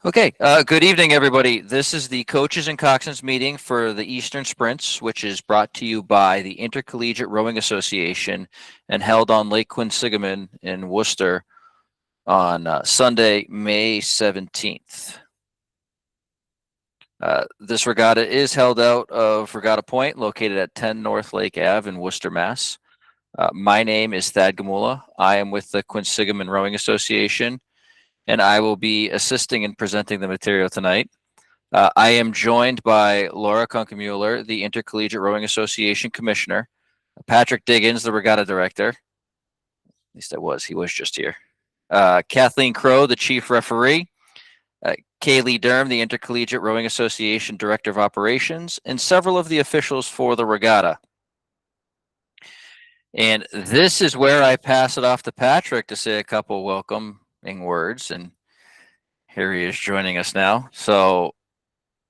Okay, good evening, everybody. This is the Coaches and Coxswains meeting for the Eastern Sprints, which is brought to you by the Intercollegiate Rowing Association and held on Lake Quinsigamond in Worcester on Sunday, May 17th. This regatta is held out of Regatta Point, located at 10 North Lake Ave in Worcester, Mass. My name is Thad Gamula. I am with the Quinsigamond Rowing Association, and I will be assisting in presenting the material tonight. I am joined by Laura Kunkemuller, the Intercollegiate Rowing Association Commissioner, Patrick Diggins, the Regatta Director. At least he was just here. Kathleen Crow, the Chief Referee, Kaylee Durham, the Intercollegiate Rowing Association Director of Operations, and several of the officials for the regatta. And this is where I pass it off to Patrick to say a couple welcoming words, and here he is joining us now. So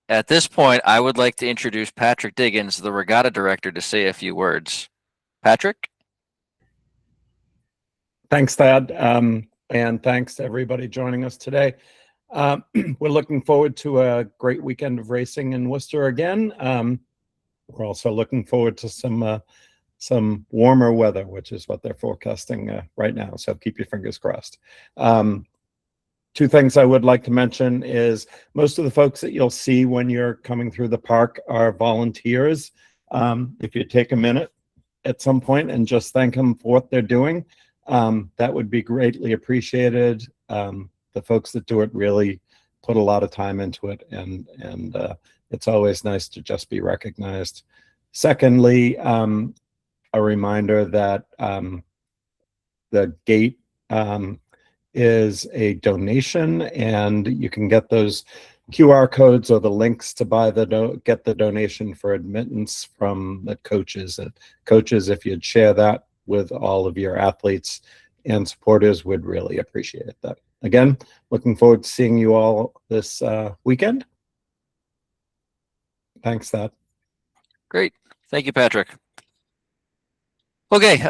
at this point, I would like to introduce Patrick Diggins, the Regatta Director, to say a few words. Patrick? Thanks, Thad, and thanks to everybody joining us today. We're looking forward to a great weekend of racing in Worcester again. We're also looking forward to some warmer weather, which is what they're forecasting right now, so keep your fingers crossed. Two things I would like to mention is most of the folks that you'll see when you're coming through the park are volunteers. If you take a minute at some point and just thank them for what they're doing, that would be greatly appreciated. The folks that do it really put a lot of time into it, and it's always nice to just be recognized. Secondly, a reminder that the gate is a donation, and you can get those QR codes or the links to get the donation for admittance from the coaches. Coaches, if you'd share that with all of your athletes and supporters, would really appreciate that. Again, looking forward to seeing you all this weekend. Thanks, Thad. Great. Thank you, Patrick. Okay,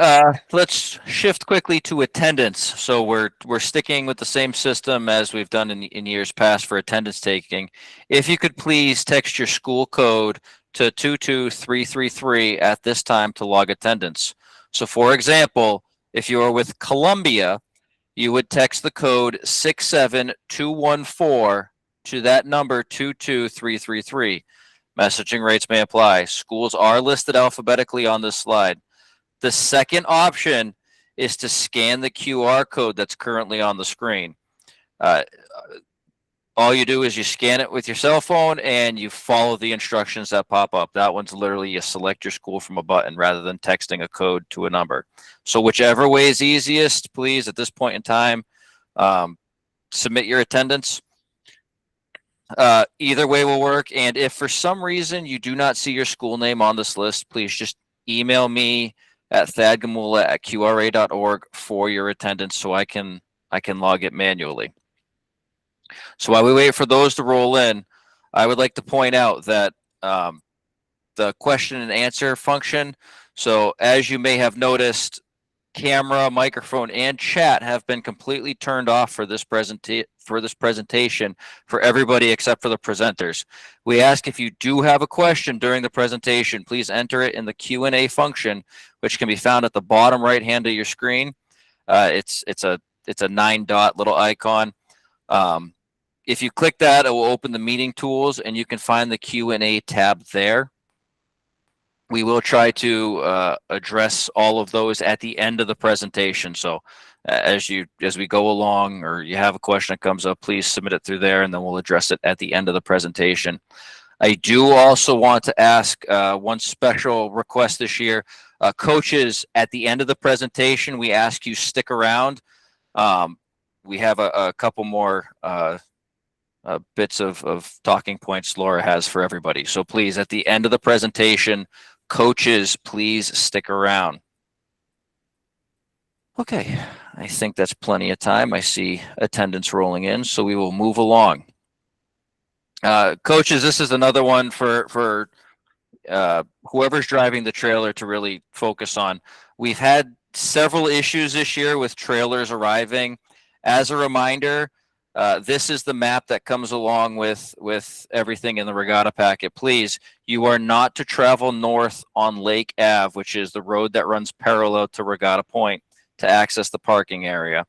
let's shift quickly to attendance. So we're sticking with the same system as we've done in years past for attendance taking. If you could please text your school code to 22333 at this time to log attendance. So for example, if you are with Columbia, you would text the code 67214 to that number 22333. Messaging rates may apply. Schools are listed alphabetically on this slide. The second option is to scan the QR code that's currently on the screen. All you do is you scan it with your cell phone and you follow the instructions that pop up. That one's literally you select your school from a button rather than texting a code to a number. So whichever way is easiest, please, at this point in time, submit your attendance. Either way will work. And if for some reason you do not see your school name on this list, please just email me at thadgamula@qra.org for your attendance so I can log it manually. So while we wait for those to roll in, I would like to point out that the question and answer function, so as you may have noticed, camera, microphone, and chat have been completely turned off for this presentation for everybody except for the presenters. We ask if you do have a question during the presentation, please enter it in the Q&A function, which can be found at the bottom right hand of your screen. It's a 9-dot little icon. If you click that, it will open the meeting tools, and you can find the Q&A tab there. We will try to address all of those at the end of the presentation. So as we go along, or you have a question that comes up, please submit it through there, and then we'll address it at the end of the presentation. I do also want to ask one special request this year. Coaches, at the end of the presentation, we ask you stick around. We have a couple more bits of talking points Laura has for everybody. So please, at the end of the presentation, coaches, please stick around. Okay, I think that's plenty of time. I see attendance rolling in, so we will move along. Coaches, this is another one for whoever's driving the trailer to really focus on. We've had several issues this year with trailers arriving. As a reminder, This is the map that comes along with everything in the regatta packet. Please, you are not to travel north on Lake Ave, which is the road that runs parallel to Regatta Point, to access the parking area.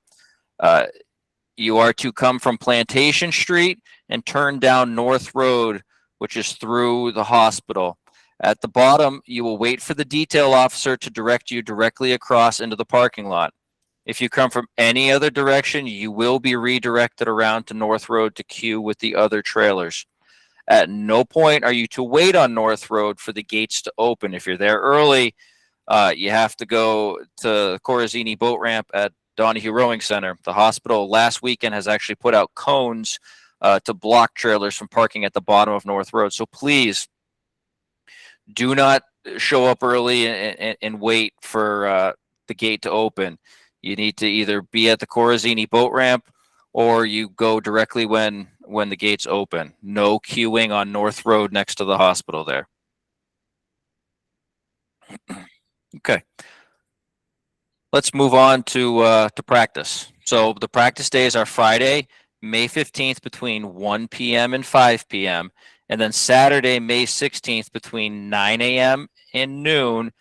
You are to come from Plantation Street and turn down North Road, which is through the hospital. At the bottom, you will wait for the detail officer to direct you directly across into the parking lot. If you come from any other direction, you will be redirected around to North Road to queue with the other trailers. At no point are you to wait on North Road for the gates to open. If you're there early, you have to go to Corazini Boat Ramp at Donahue Rowing Center. The hospital last weekend has actually put out cones to block trailers from parking at the bottom of North Road. So please do not show up early and wait for the gate to open. You need to either be at the Corazini Boat Ramp or you go directly when the gates open. No queuing on North Road next to the hospital there. Okay. Let's move on to practice. So the practice days are Friday, May 15th between 1 p.m. and 5 p.m. And then Saturday, May 16th between 9 a.m. and noon,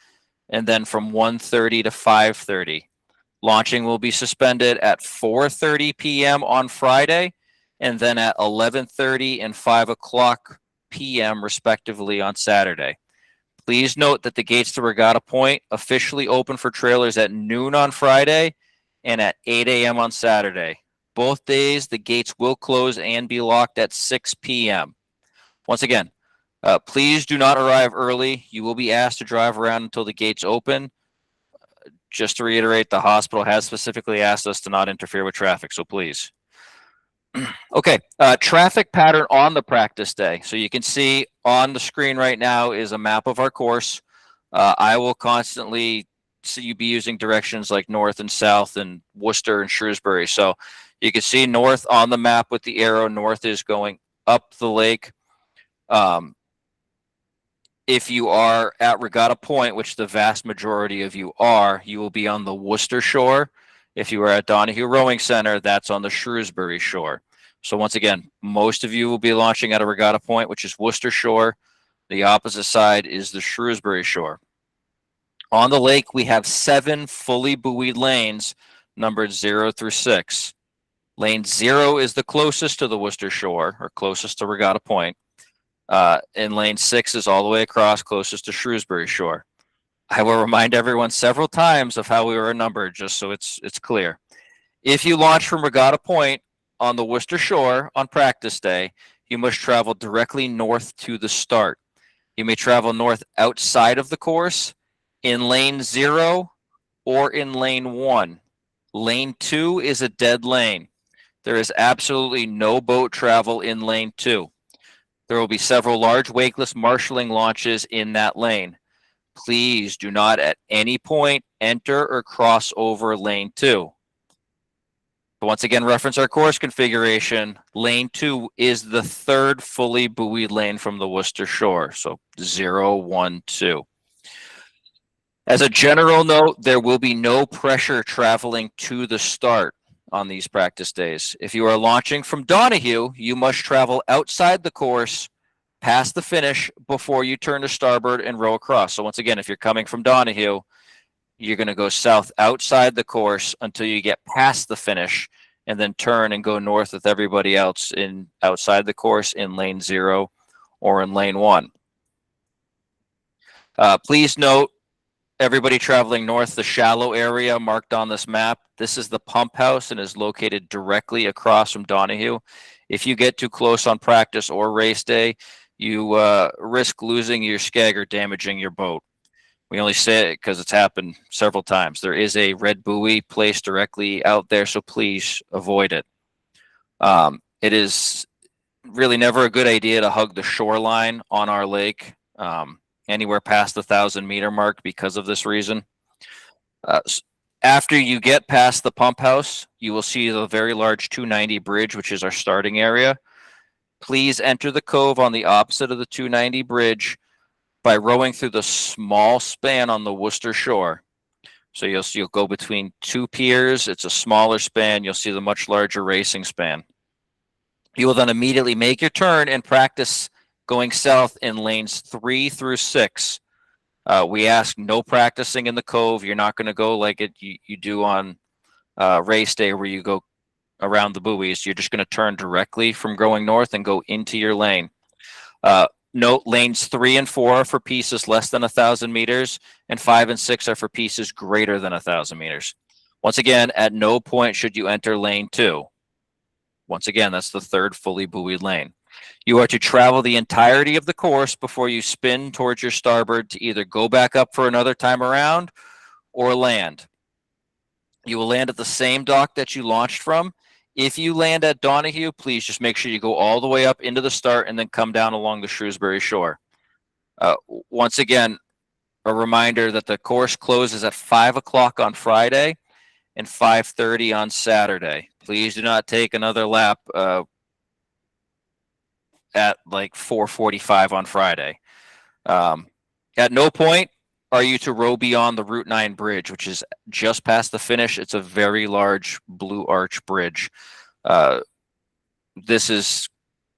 and then from 1:30 to 5:30. Launching will be suspended at 4:30 p.m. on Friday, and then at 11:30 and 5 o'clock p.m. respectively on Saturday. Please note that the gates to Regatta Point officially open for trailers at noon on Friday and at 8 a.m. on Saturday. Both days, the gates will close and be locked at 6 p.m. Once again, please do not arrive early. You will be asked to drive around until the gates open. Just to reiterate, the hospital has specifically asked us to not interfere with traffic, so please. Okay, traffic pattern on the practice day. So you can see on the screen right now is a map of our course. I will constantly see you be using directions like north and south and Worcester and Shrewsbury. So you can see north on the map with the arrow. North is going up the lake. If you are at Regatta Point, which the vast majority of you are, you will be on the Worcester shore. If you are at Donahue Rowing Center, that's on the Shrewsbury shore. So once again, most of you will be launching at a Regatta Point, which is Worcester shore. The opposite side is the Shrewsbury shore. On the lake, we have 7 fully buoyed lanes, numbered 0 through 6. Lane 0 is the closest to the Worcester shore, or closest to Regatta Point. And lane 6 is all the way across, closest to Shrewsbury shore. I will remind everyone several times of how we were numbered, just so it's clear. If you launch from Regatta Point on the Worcester shore on practice day, you must travel directly north to the start. You may travel north outside of the course, in lane 0, or in lane 1. Lane 2 is a dead lane. There is absolutely no boat travel in lane 2. There will be several large wakeless marshalling launches in that lane. Please do not at any point enter or cross over lane 2. But once again, reference our course configuration. Lane 2 is the 3rd fully buoyed lane from the Worcester shore. So 0, 1, 2. As a general note, there will be no pressure traveling to the start on these practice days. If you are launching from Donahue, you must travel outside the course past the finish before you turn to starboard and row across. So once again, if you're coming from Donahue, you're going to go south outside the course until you get past the finish and then turn and go north with everybody else in outside the course in lane 0 or in lane 1. Please note, everybody traveling north, the shallow area marked on this map, this is the pump house and is located directly across from Donahue. If you get too close on practice or race day, you risk losing your skeg or damaging your boat. We only say it because it's happened several times. There is a red buoy placed directly out there, so please avoid it. It is really never a good idea to hug the shoreline on our lake anywhere past the 1,000-meter mark because of this reason. After you get past the pump house, you will see the very large 290 bridge, which is our starting area. Please enter the cove on the opposite of the 290 bridge by rowing through the small span on the Worcester shore. So you'll go between 2 piers. It's a smaller span. You'll see the much larger racing span. You will then immediately make your turn and practice going south in lanes 3 through 6. We ask no practicing in the cove. You're not going to go like you do on race day where you go around the buoys. You're just going to turn directly from going north and go into your lane. Note lanes 3 and 4 are for pieces less than 1,000 meters, and 5 and 6 are for pieces greater than 1,000 meters. Once again, at no point should you enter lane 2. Once again, that's the third fully buoyed lane. You are to travel the entirety of the course before you spin towards your starboard to either go back up for another time around or land. You will land at the same dock that you launched from. If you land at Donahue, please just make sure you go all the way up into the start and then come down along the Shrewsbury shore. Once again, a reminder that the course closes at 5 o'clock on Friday and 5:30 on Saturday. Please do not take another lap at like 4:45 on Friday. At no point are you to row beyond the Route 9 bridge, which is just past the finish. It's a very large blue arch bridge. This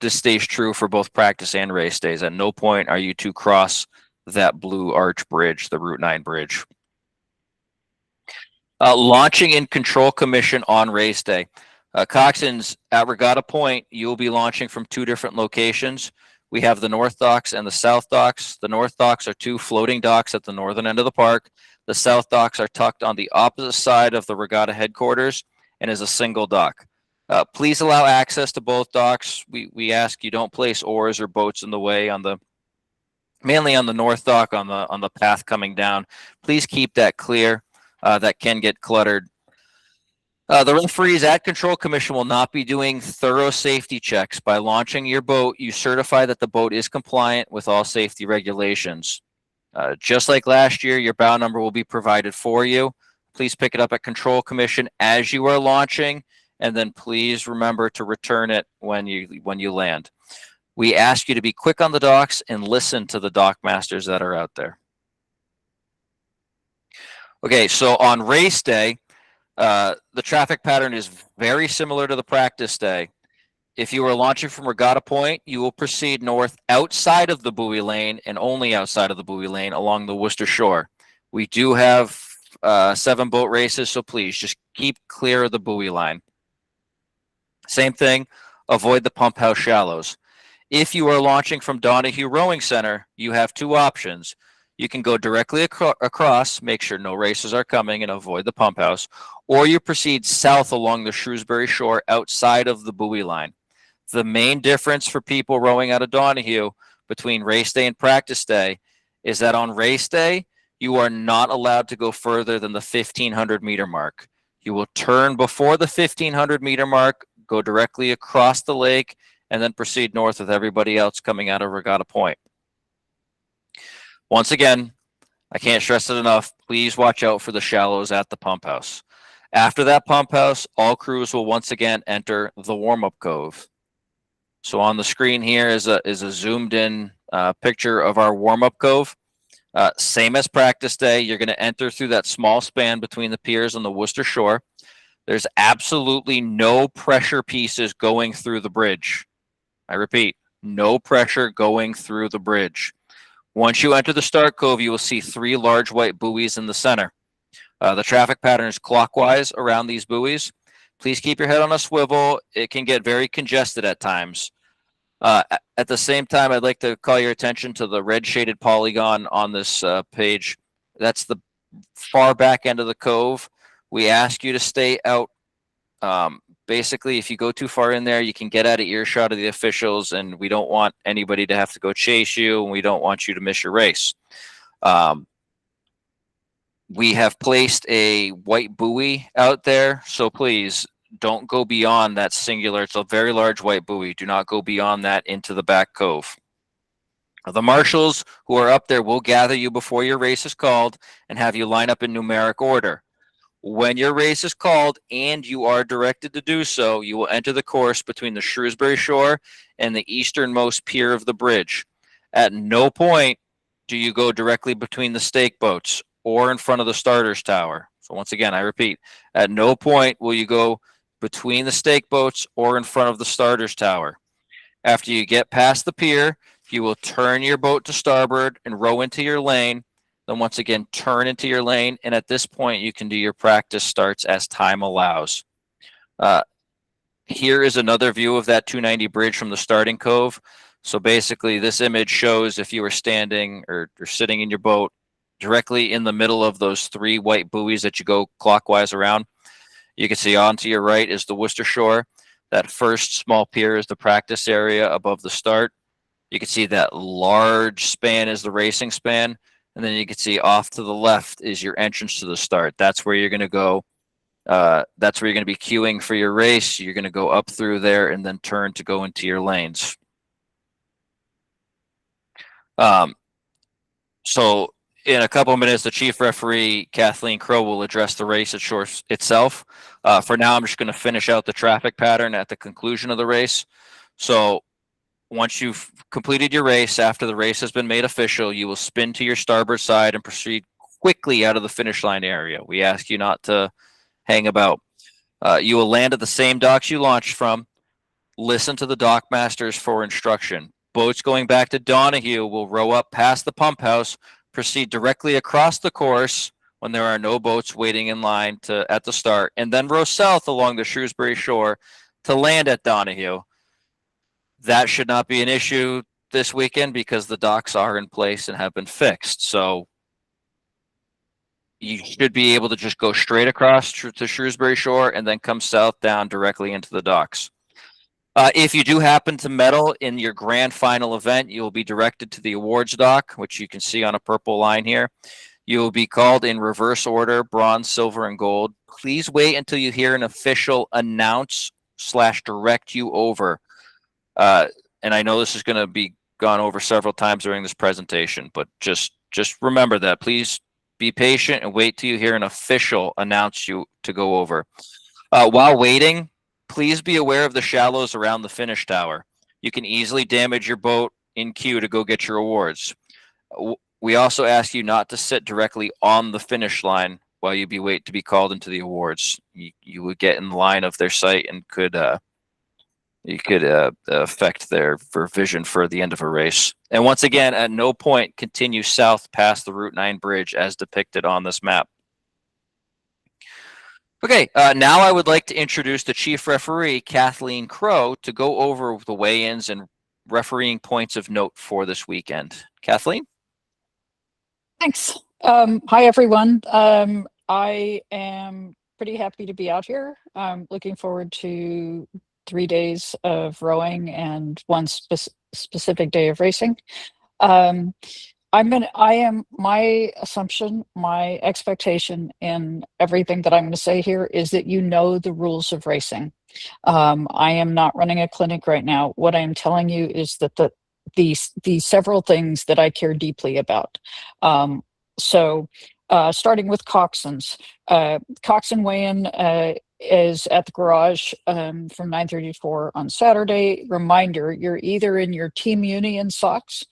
stays true for both practice and race days. At no point are you to cross that blue arch bridge, the Route 9 bridge. Launching in control commission on race day. Coxswains, at Regatta Point, you will be launching from 2 different locations. We have the North Docks and the South Docks. The North Docks are 2 floating docks at the northern end of the park. The South Docks are tucked on the opposite side of the Regatta headquarters and is a single dock. Please allow access to both docks. We ask you don't place oars or boats in the way mainly on the North Dock on the path coming down. Please keep that clear. That can get cluttered. The referees at Control Commission will not be doing thorough safety checks. By launching your boat, you certify that the boat is compliant with all safety regulations. Just like last year, your bow number will be provided for you. Please pick it up at Control Commission as you are launching, and then please remember to return it when you land. We ask you to be quick on the docks and listen to the dock masters that are out there. Okay, so on race day, the traffic pattern is very similar to the practice day. If you are launching from Regatta Point, you will proceed north outside of the buoy lane and only outside of the buoy lane along the Worcester shore. We do have 7 boat races, so please just keep clear of the buoy line. Same thing, avoid the pump house shallows. If you are launching from Donahue Rowing Center, you have 2 options. You can go directly across, make sure no racers are coming, and avoid the pump house, or you proceed south along the Shrewsbury shore outside of the buoy line. The main difference for people rowing out of Donahue between race day and practice day is that on race day, you are not allowed to go further than the 1,500 meter mark. You will turn before the 1,500 meter mark, go directly across the lake, and then proceed north with everybody else coming out of Regatta Point. Once again, I can't stress it enough, please watch out for the shallows at the pump house. After that pump house, all crews will once again enter the warm-up cove. So on the screen here is a zoomed in picture of our warm-up cove. Same as practice day, you're going to enter through that small span between the piers on the Worcester shore. There's absolutely no pressure pieces going through the bridge. I repeat, no pressure going through the bridge. Once you enter the start cove, you will see 3 large white buoys in the center. The traffic pattern is clockwise around these buoys. Please keep your head on a swivel. It can get very congested at times. At the same time, I'd like to call your attention to the red shaded polygon on this page. That's the far back end of the cove. We ask you to stay out. Basically, if you go too far in there, you can get out of earshot of the officials, and we don't want anybody to have to go chase you, and we don't want you to miss your race. We have placed a white buoy out there, so please don't go beyond that singular. It's a very large white buoy. Do not go beyond that into the back cove. The marshals who are up there will gather you before your race is called and have you line up in numeric order. When your race is called and you are directed to do so, you will enter the course between the Shrewsbury shore and the easternmost pier of the bridge. At no point do you go directly between the stake boats or in front of the starter's tower. So once again, I repeat, at no point will you go between the stake boats or in front of the starter's tower. After you get past the pier, you will turn your boat to starboard and row into your lane. Then once again, turn into your lane. And at this point, you can do your practice starts as time allows. Here is another view of that 290 bridge from the starting cove. So basically, this image shows if you were standing or sitting in your boat directly in the middle of those 3 white buoys that you go clockwise around. You can see on to your right is the Worcester shore. That first small pier is the practice area above the start. You can see that large span is the racing span. And then you can see off to the left is your entrance to the start. That's where you're going to go. That's where you're going to be queuing for your race. You're going to go up through there and then turn to go into your lanes. So in a couple of minutes, the chief referee, Kathleen Crow, will address the race at shore itself. For now, I'm just going to finish out the traffic pattern at the conclusion of the race. So once you've completed your race, after the race has been made official, you will spin to your starboard side and proceed quickly out of the finish line area. We ask you not to hang about. You will land at the same docks you launched from. Listen to the dock masters for instruction. Boats going back to Donahue will row up past the pump house, proceed directly across the course when there are no boats waiting in line at the start, and then row south along the Shrewsbury shore to land at Donahue. That should not be an issue this weekend because the docks are in place and have been fixed. So you should be able to just go straight across to Shrewsbury shore and then come south down directly into the docks. If you do happen to medal in your grand final event, you will be directed to the awards dock, which you can see on a purple line here. You will be called in reverse order, bronze, silver, and gold. Please wait until you hear an official announce/direct you over. And I know this is going to be gone over several times during this presentation, but just remember that. Please be patient and wait till you hear an official announce you to go over. While waiting, please be aware of the shallows around the finish tower. You can easily damage your boat in queue to go get your awards. We also ask you not to sit directly on the finish line while you wait to be called into the awards. You would get in the line of their sight and could affect their vision for the end of a race. And once again, at no point continue south past the Route 9 bridge as depicted on this map. Okay, now I would like to introduce the chief referee, Kathleen Crow, to go over the weigh-ins and refereeing points of note for this weekend. Kathleen? Thanks. Hi, everyone. I am pretty happy to be out here. I'm looking forward to 3 days of rowing and one specific day of racing. My assumption, my expectation in everything that I'm going to say here is that you know the rules of racing. I am not running a clinic right now. What I am telling you is that the several things that I care deeply about. Starting with Coxswains. Coxswain weigh-in is at the garage from 9:30 to 4 on Saturday. Reminder, you're either in your team uni and socks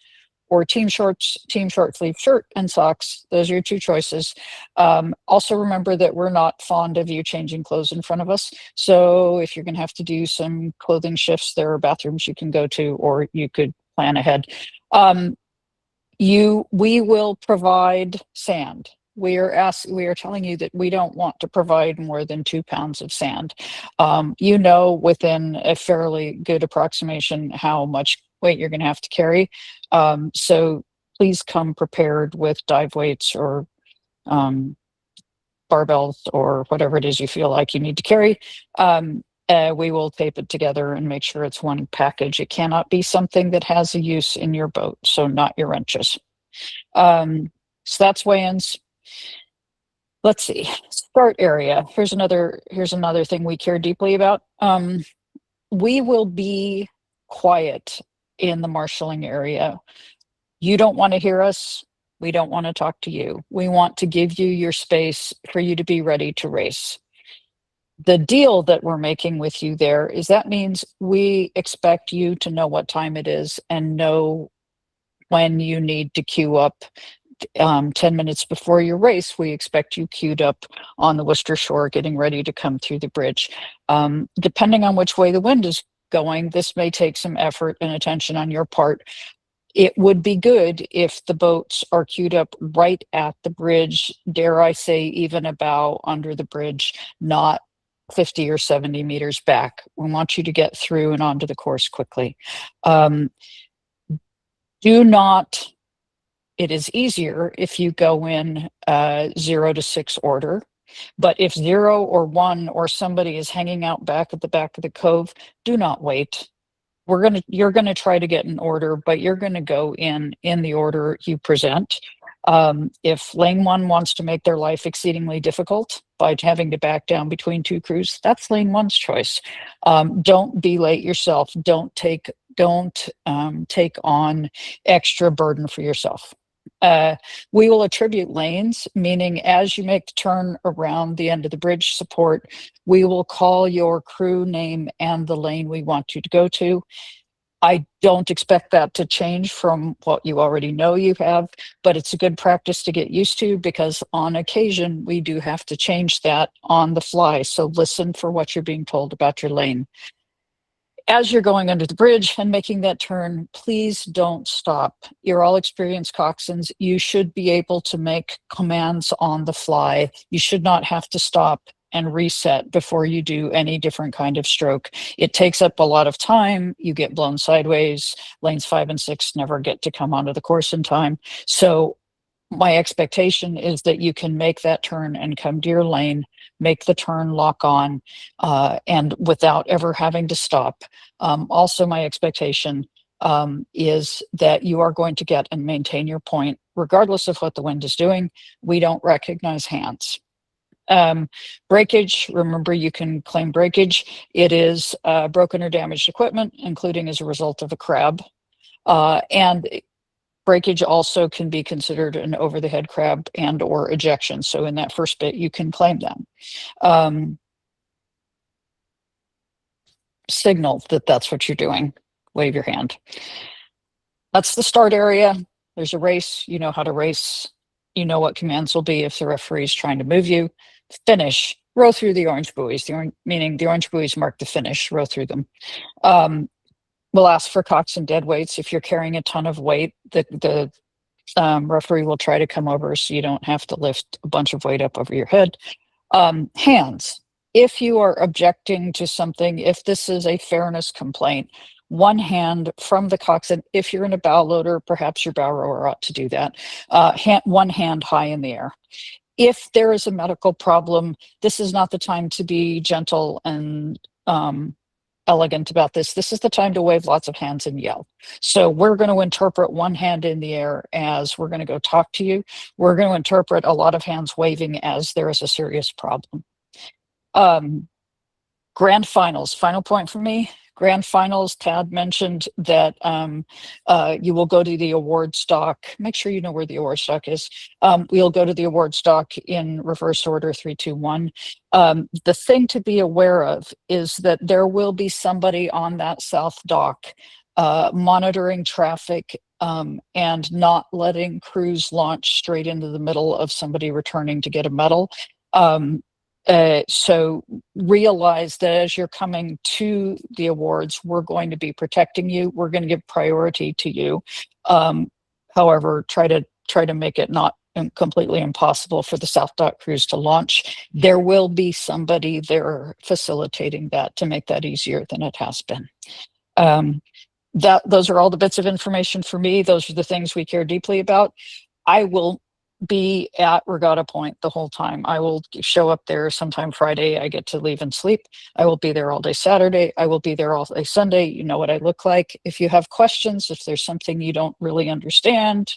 or team short sleeve shirt and socks. Those are your two choices. Also remember that we're not fond of you changing clothes in front of us. So if you're gonna have to do some clothing shifts, there are bathrooms you can go to, or you could plan ahead. We will provide sand. We are telling you that we don't want to provide more than 2 pounds of sand. Within a fairly good approximation how much weight you're going to have to carry. So please come prepared with dive weights or barbells or whatever it is you feel like you need to carry. We will tape it together and make sure it's one package. It cannot be something that has a use in your boat, so not your wrenches. So that's weigh-ins. Let's see, start area. Here's another thing we care deeply about. We will be quiet in the marshalling area. You don't want to hear us. We don't want to talk to you. We want to give you your space for you to be ready to race. The deal that we're making with you there is that means we expect you to know what time it is and know when you need to queue up 10 minutes before your race, we expect you queued up on the Worcester shore, getting ready to come through the bridge. Depending on which way the wind is going, this may take some effort and attention on your part. It would be good if the boats are queued up right at the bridge, dare I say, even a bow under the bridge, not 50 or 70 meters back. We want you to get through and onto the course quickly. Do not, it is easier if you go in 0 to 6 order. But if 0 or 1 or somebody is hanging out back at the back of the cove, do not wait. You're gonna try to get an order, but you're gonna go in the order you present. If lane 1 wants to make their life exceedingly difficult by having to back down between 2 crews, that's lane 1's choice. Don't be late yourself. Don't take on extra burden for yourself. We will attribute lanes, meaning as you make the turn around the end of the bridge support, we will call your crew name and the lane we want you to go to. I don't expect that to change from what you already know you have, but it's a good practice to get used to, because on occasion we do have to change that on the fly. So listen for what you're being told about your lane. As you're going under the bridge and making that turn, please don't stop. You're all experienced coxswains. You should be able to make commands on the fly. You should not have to stop and reset before you do any different kind of stroke. It takes up a lot of time. You get blown sideways. Lanes 5 and 6 never get to come onto the course in time. So my expectation is that you can make that turn and come to your lane, make the turn, lock on, and without ever having to stop. Also, my expectation is that you are going to get and maintain your point, regardless of what the wind is doing. We don't recognize hands. Breakage, remember you can claim breakage. It is broken or damaged equipment, including as a result of a crab. And breakage also can be considered an over the head crab and or ejection. So in that first bit, you can claim them. Signal that that's what you're doing. Wave your hand. That's the start area. There's a race. You know how to race. You know what commands will be if the referee is trying to move you. Finish. Row through the orange buoys, meaning the orange buoys mark the finish. Row through them. We'll ask for cox and dead weights. If you're carrying a ton of weight, the referee will try to come over so you don't have to lift a bunch of weight up over your head. Hands. If you are objecting to something, if this is a fairness complaint, one hand from the coxswain. If you're in a bow loader, perhaps your bow rower ought to do that. One hand high in the air. If there is a medical problem, this is not the time to be gentle and elegant about this. This is the time to wave lots of hands and yell. So we're going to interpret one hand in the air as we're going to go talk to you. We're going to interpret a lot of hands waving as there is a serious problem. Grand finals, final point for me. Grand finals, Tad mentioned that you will go to the award stock. Make sure you know where the award stock is. We'll go to the award stock in reverse order, 3, 2, 1. The thing to be aware of is that there will be somebody on that south dock monitoring traffic and not letting crews launch straight into the middle of somebody returning to get a medal. So realize that as you're coming to the awards, we're going to be protecting you. We're going to give priority to you. However, try to make it not completely impossible for the South Dock crews to launch. There will be somebody there facilitating that to make that easier than it has been. Those are all the bits of information for me. Those are the things we care deeply about. I will be at Regatta Point the whole time. I will show up there sometime Friday. I get to leave and sleep. I will be there all day Saturday. I will be there all day Sunday. You know what I look like. If you have questions, if there's something you don't really understand,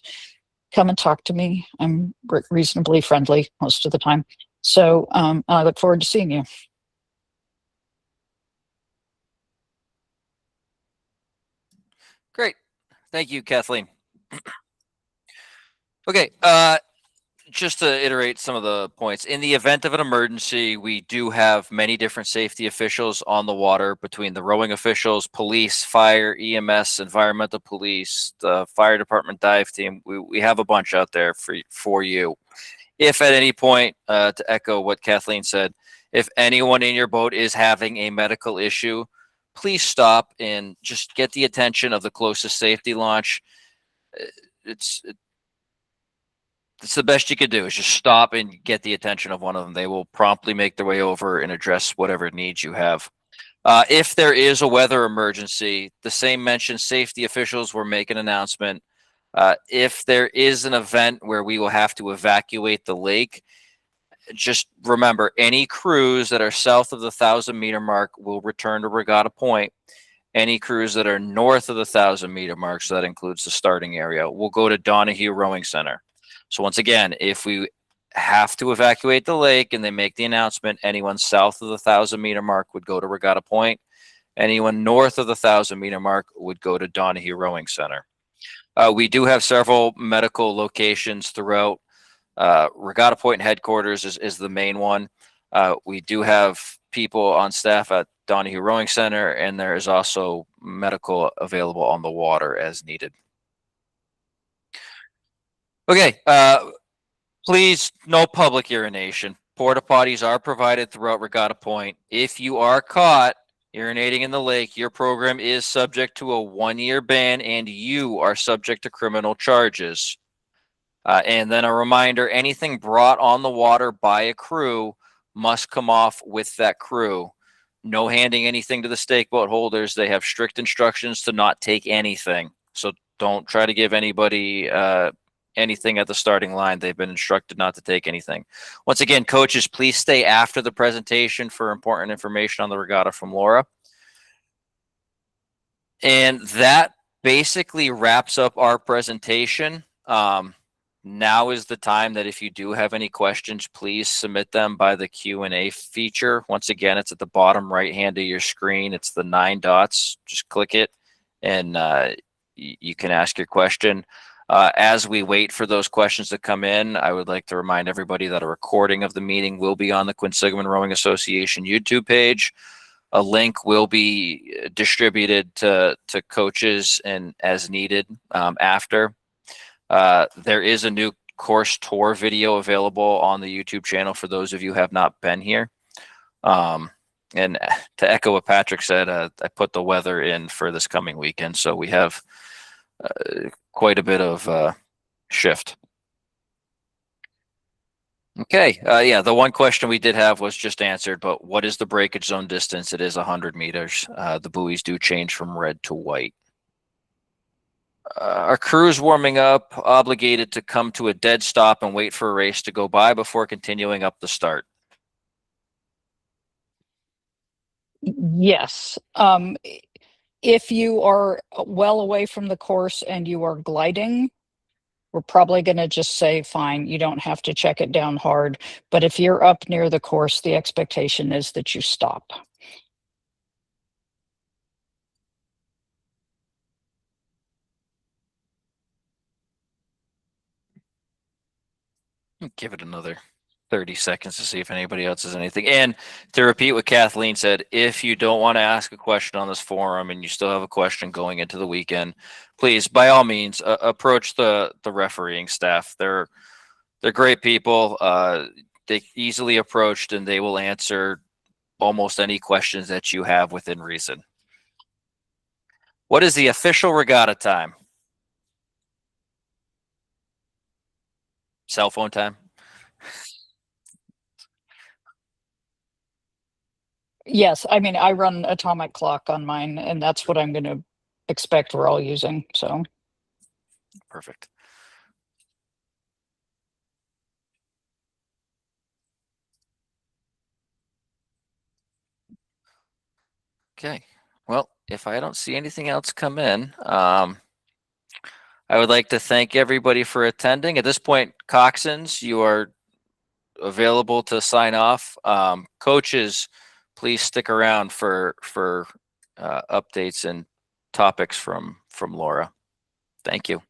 come and talk to me. I'm reasonably friendly most of the time. So I look forward to seeing you. Great. Thank you, Kathleen. Okay. just to iterate some of the points, in the event of an emergency, we do have many different safety officials on the water between the rowing officials, police, fire, EMS, environmental police, the fire department dive team. We have a bunch out there for you. If at any point, to echo what Kathleen said, if anyone in your boat is having a medical issue, please stop and just get the attention of the closest safety launch. It's the best you could do, is just stop and get the attention of one of them. They will promptly make their way over and address whatever needs you have. If there is a weather emergency, the same mentioned safety officials will make an announcement. If there is an event where we will have to evacuate the lake, just remember, any crews that are south of the 1,000-meter mark will return to Regatta Point. Any crews that are north of the 1,000-meter mark, so that includes the starting area, will go to Donahue Rowing Center. So once again, if we have to evacuate the lake and they make the announcement, anyone south of the 1,000-meter mark would go to Regatta Point. Anyone north of the 1,000-meter mark would go to Donahue Rowing Center. We do have several medical locations throughout. Regatta Point headquarters is the main one. We do have people on staff at Donahue Rowing Center, and there is also medical available on the water as needed. Okay, please, no public urination. Porta potties are provided throughout Regatta Point. If you are caught urinating in the lake, your program is subject to a 1-year ban and you are subject to criminal charges. And then a reminder, anything brought on the water by a crew must come off with that crew. No handing anything to the stake boat holders. They have strict instructions to not take anything. So don't try to give anybody anything at the starting line. They've been instructed not to take anything. Once again, coaches, please stay after the presentation for important information on the regatta from Laura. And that basically wraps up our presentation. Now is the time that if you do have any questions, please submit them by the Q&A feature. Once again, it's at the bottom right hand of your screen. It's the 9 dots. Just click it and you can ask your question. As we wait for those questions to come in, I would like to remind everybody that a recording of the meeting will be on the Quinsigamond Rowing Association YouTube page. A link will be distributed to coaches and as needed after. There is a new course tour video available on the YouTube channel for those of you who have not been here. And to echo what Patrick said, I put the weather in for this coming weekend, so we have quite a bit of shift. Okay, yeah, the one question we did have was just answered, but what is the breakage zone distance? It is 100 meters. The buoys do change from red to white. Our crews warming up, obligated to come to a dead stop and wait for a race to go by before continuing up the start. Yes. If you are well away from the course and you are gliding, we're probably going to just say, fine, you don't have to check it down hard. But if you're up near the course, the expectation is that you stop. Give it another 30 seconds to see if anybody else has anything. And to repeat what Kathleen said, if you don't want to ask a question on this forum and you still have a question going into the weekend, please, by all means, approach the refereeing staff. They're great people. They easily approached and they will answer almost any questions that you have within reason. What is the official regatta time? Cell phone time? Yes, I mean, I run atomic clock on mine, and that's what I'm going to expect we're all using. So Perfect. Okay. Well, if I don't see anything else come in, I would like to thank everybody for attending. At this point, Coxswains, you are available to sign off. Coaches, please stick around for updates and topics from Laura. Thank you.